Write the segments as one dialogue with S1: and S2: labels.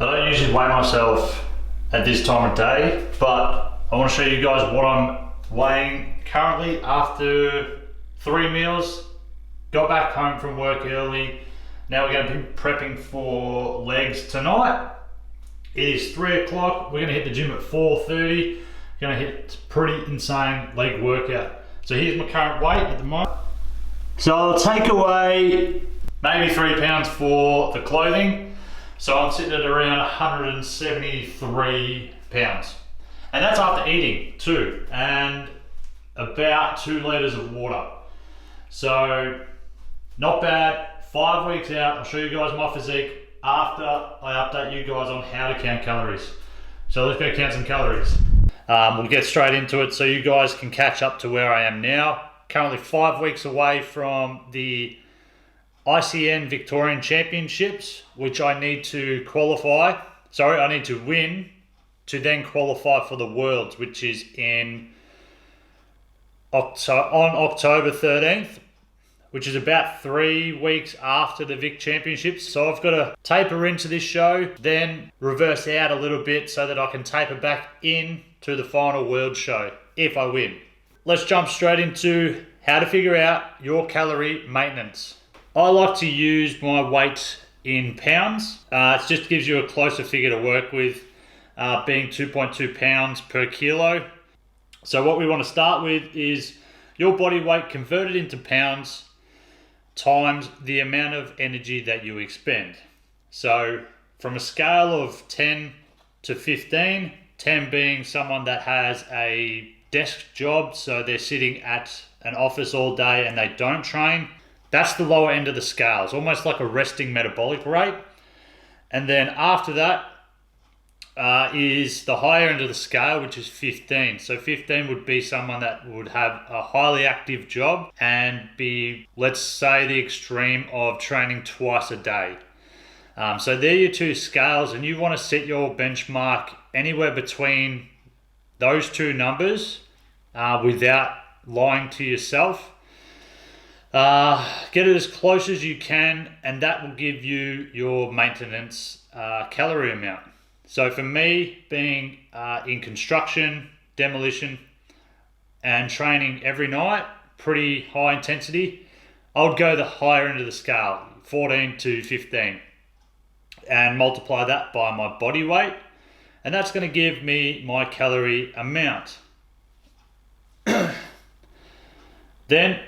S1: I don't usually weigh myself at this time of day, but I want to show you guys what I'm weighing currently after 3 meals. Got back home from work early. Now we're going to be prepping for legs tonight. It is 3 o'clock. We're going to hit the gym at 4:30. Going to hit a pretty insane leg workout. So here's my current weight at the moment. So I'll take away maybe 3 pounds for the clothing. So I'm sitting at around 173 pounds. And that's after eating too, and about 2 litres of water. So not bad. 5 weeks out, I'll show you guys my physique after I update you guys on how to count calories. So let's go count some calories. We'll get straight into it so you guys can catch up to where I am now. Currently 5 weeks away from the ICN Victorian Championships, which I need to qualify. Sorry, I need to win to then qualify for the Worlds, which is on October 13th, which is about 3 weeks after the Vic Championships. So I've got to taper into this show, then reverse out a little bit so that I can taper back in to the final World show if I win. Let's jump straight into how to figure out your calorie maintenance. I like to use my weight in pounds. It just gives you a closer figure to work with, being 2.2 pounds per kilo. So what we want to start with is your body weight converted into pounds times the amount of energy that you expend. So from a scale of 10 to 15, 10 being someone that has a desk job, so they're sitting at an office all day and they don't train. That's the lower end of the scale. It's almost like a resting metabolic rate. And then after that is the higher end of the scale, which is 15. So 15 would be someone that would have a highly active job and be, let's say, the extreme of training twice a day. So they're your two scales, and you want to set your benchmark anywhere between those two numbers without lying to yourself. Get it as close as you can, and that will give you your maintenance calorie amount. So for me, being in construction, demolition, and training every night, pretty high intensity, I would go the higher end of the scale, 14 to 15, and multiply that by my body weight, and that's going to give me my calorie amount. Then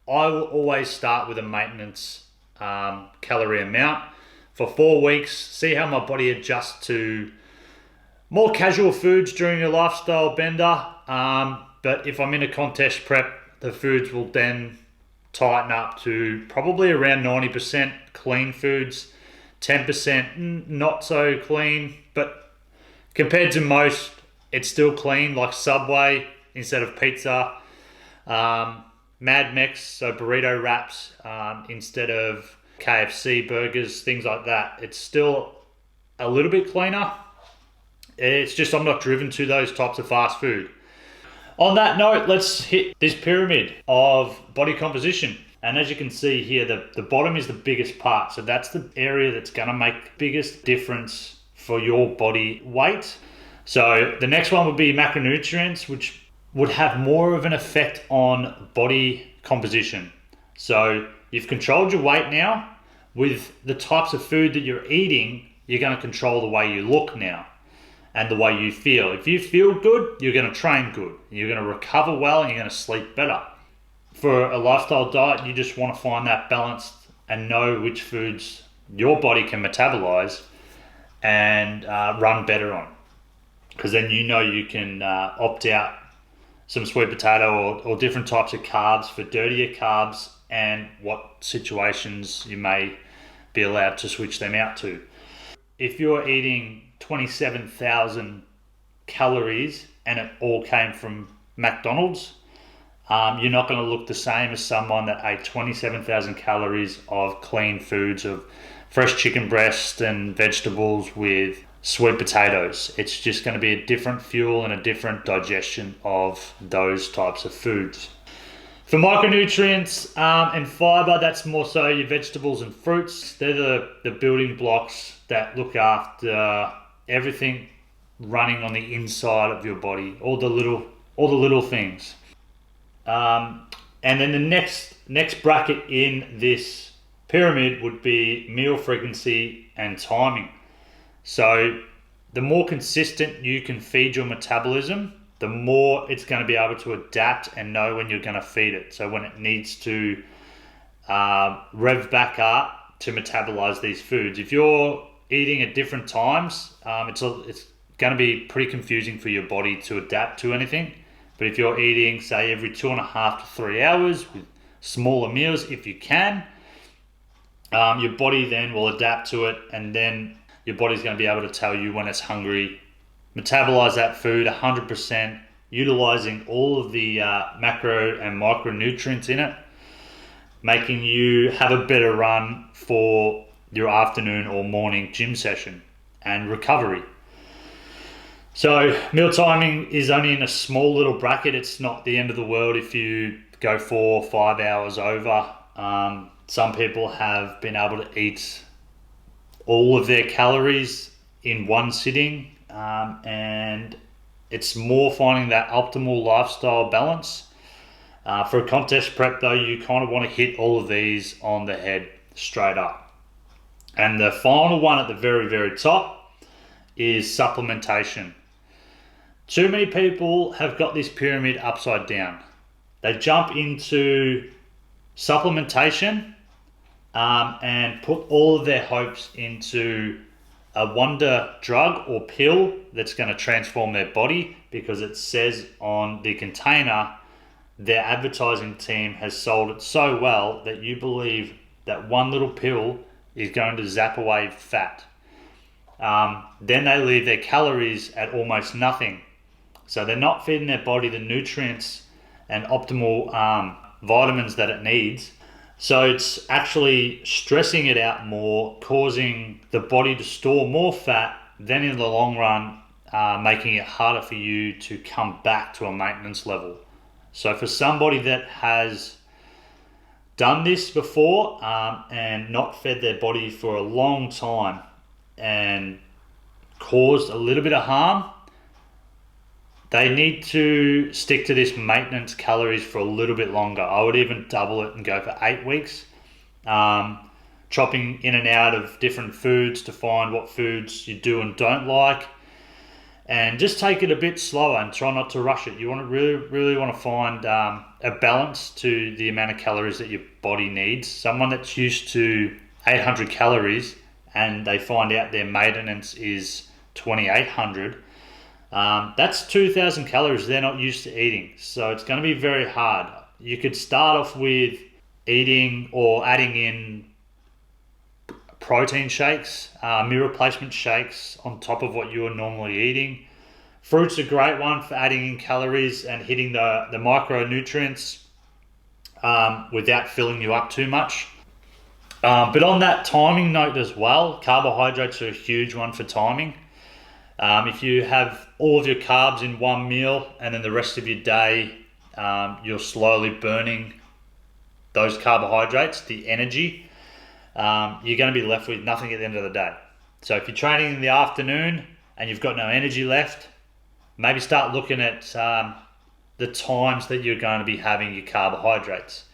S1: I will always start with a maintenance calorie amount for 4 weeks, see how my body adjusts to more casual foods during your lifestyle bender. But if I'm in a contest prep, the foods will then tighten up to probably around 90% clean foods, 10% not so clean, but compared to most, it's still clean, like Subway instead of pizza. Mad Mex, so burrito wraps instead of KFC burgers, things like that. It's still a little bit cleaner. It's just I'm not driven to those types of fast food. On that note, let's hit this pyramid of body composition. And as you can see here, the bottom is the biggest part. So that's the area that's going to make the biggest difference for your body weight. So the next one would be macronutrients, which would have more of an effect on body composition. So you've controlled your weight now. With the types of food that you're eating, you're going to control the way you look now and the way you feel. If you feel good, you're going to train good. You're going to recover well and you're going to sleep better. For a lifestyle diet, you just want to find that balance and know which foods your body can metabolize and run better on. Because then you know you can opt out some sweet potato or different types of carbs for dirtier carbs and what situations you may be allowed to switch them out to. If you're eating 27,000 calories and it all came from McDonald's, you're not going to look the same as someone that ate 27,000 calories of clean foods, of fresh chicken breast and vegetables with sweet potatoes. It's just going to be a different fuel and a different digestion of those types of foods. For micronutrients and fiber, that's more so your vegetables and fruits. They're the building blocks that look after everything running on the inside of your body, all the little things. And then the next bracket in this pyramid would be meal frequency and timing. So the more consistent you can feed your metabolism, the more it's going to be able to adapt and know when you're going to feed it. So when it needs to rev back up to metabolize these foods. If you're eating at different times, it's going to be pretty confusing for your body to adapt to anything. But if you're eating, say, every 2.5 to 3 hours with smaller meals, if you can, your body then will adapt to it, and then your body's going to be able to tell you when it's hungry, metabolize that food 100%, utilizing all of the macro and micronutrients in it, making you have a better run for your afternoon or morning gym session and recovery. So meal timing is only in a small little bracket. It's not the end of the world if you go 4 or 5 hours over. Some people have been able to eat all of their calories in one sitting, and it's more finding that optimal lifestyle balance. For a contest prep though, you kind of want to hit all of these on the head straight up. And the final one at the very, very top is supplementation. Too many people have got this pyramid upside down. They jump into supplementation and put all of their hopes into a wonder drug or pill that's going to transform their body, because it says on the container their advertising team has sold it so well that you believe that one little pill is going to zap away fat. Then they leave their calories at almost nothing. So they're not feeding their body the nutrients and optimal vitamins that it needs. So it's actually stressing it out more, causing the body to store more fat, then in the long run, making it harder for you to come back to a maintenance level. So for somebody that has done this before and not fed their body for a long time and caused a little bit of harm, they need to stick to this maintenance calories for a little bit longer. I would even double it and go for 8 weeks. Chopping in and out of different foods to find what foods you do and don't like. And just take it a bit slower and try not to rush it. You want to really want to find a balance to the amount of calories that your body needs. Someone that's used to 800 calories and they find out their maintenance is 2,800, that's 2,000 calories they're not used to eating. So it's going to be very hard. You could start off with eating or adding in protein shakes, meal replacement shakes on top of what you are normally eating. Fruit's a great one for adding in calories and hitting the micronutrients without filling you up too much. But on that timing note as well, carbohydrates are a huge one for timing. If you have all of your carbs in one meal and then the rest of your day you're slowly burning those carbohydrates, the energy, you're going to be left with nothing at the end of the day. So if you're training in the afternoon and you've got no energy left, maybe start looking at the times that you're going to be having your carbohydrates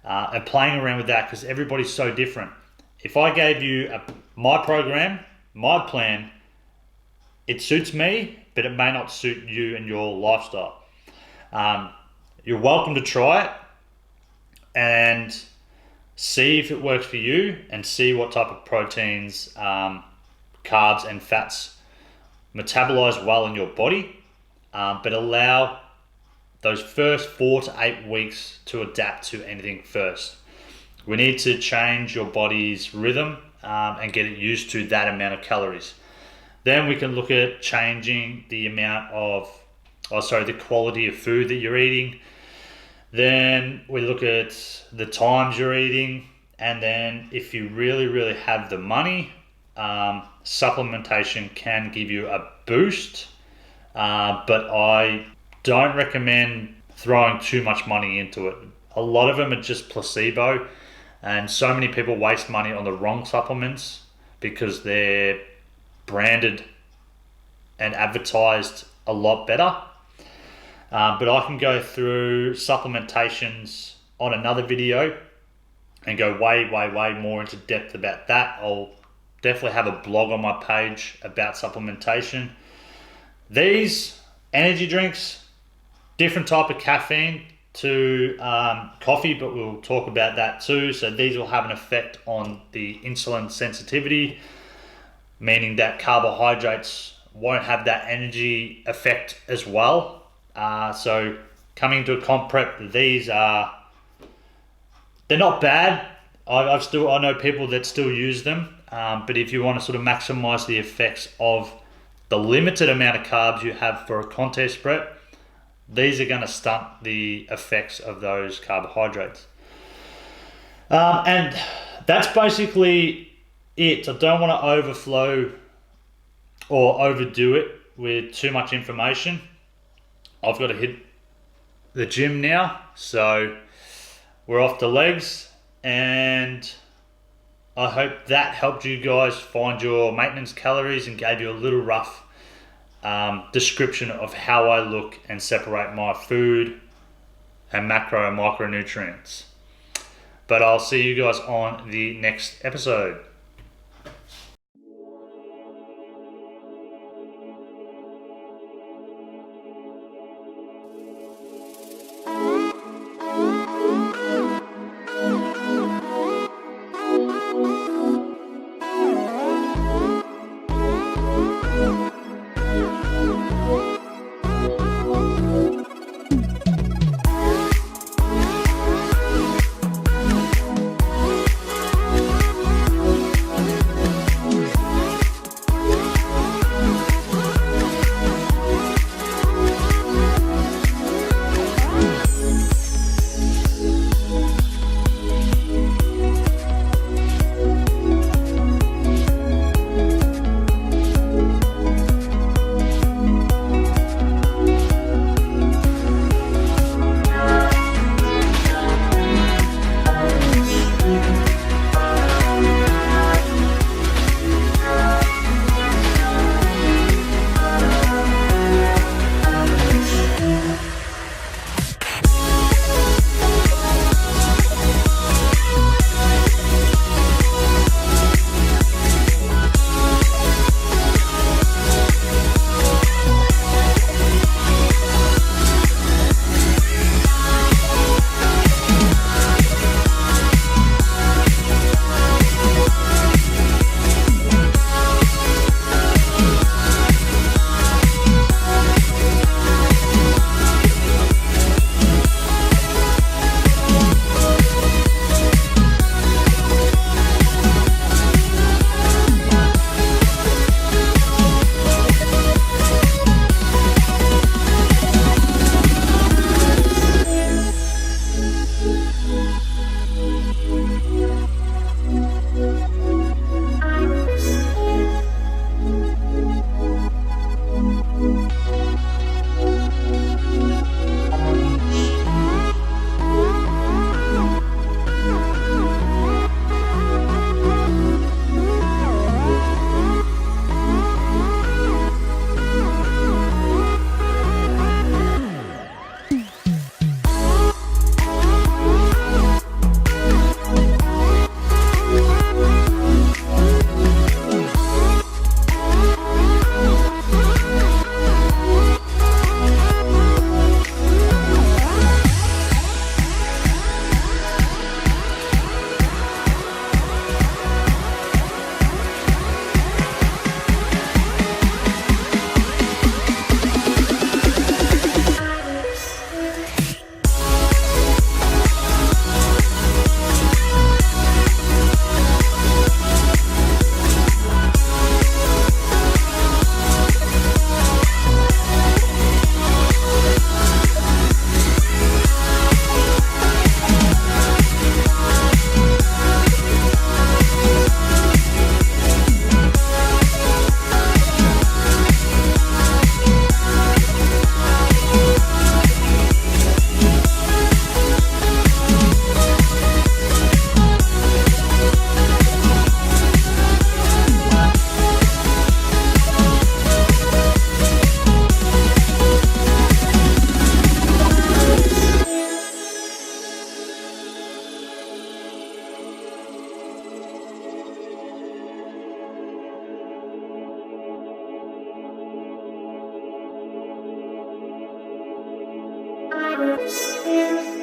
S1: and playing around with that, because everybody's so different. If I gave you my program, my plan, it suits me, but it may not suit you and your lifestyle. You're welcome to try it and see if it works for you and see what type of proteins, carbs and fats metabolize well in your body, but allow those first 4 to 8 weeks to adapt to anything first. We need to change your body's rhythm and get it used to that amount of calories. Then we can look at changing the amount of, the quality of food that you're eating. Then we look at the times you're eating. And then if you really have the money, supplementation can give you a boost. But I don't recommend throwing too much money into it. A lot of them are just placebo, and so many people waste money on the wrong supplements because they're branded and advertised a lot better. But I can go through supplementations on another video and go way more into depth about that. I'll definitely have a blog on my page about supplementation. These energy drinks, different type of caffeine to coffee, but we'll talk about that too. So these will have an effect on the insulin sensitivity, meaning that carbohydrates won't have that energy effect as well. So coming to a comp prep, these are, they're not bad. I know people that still use them, but if you want to sort of maximize the effects of the limited amount of carbs you have for a contest prep, these are going to stunt the effects of those carbohydrates. And that's basically it. I don't want to overflow or overdo it with too much information. I've got to hit the gym now, so we're off to legs, and I hope that helped you guys find your maintenance calories and gave you a little rough description of how I look and separate my food and macro and micronutrients. But I'll see you guys on the next episode.
S2: Bye.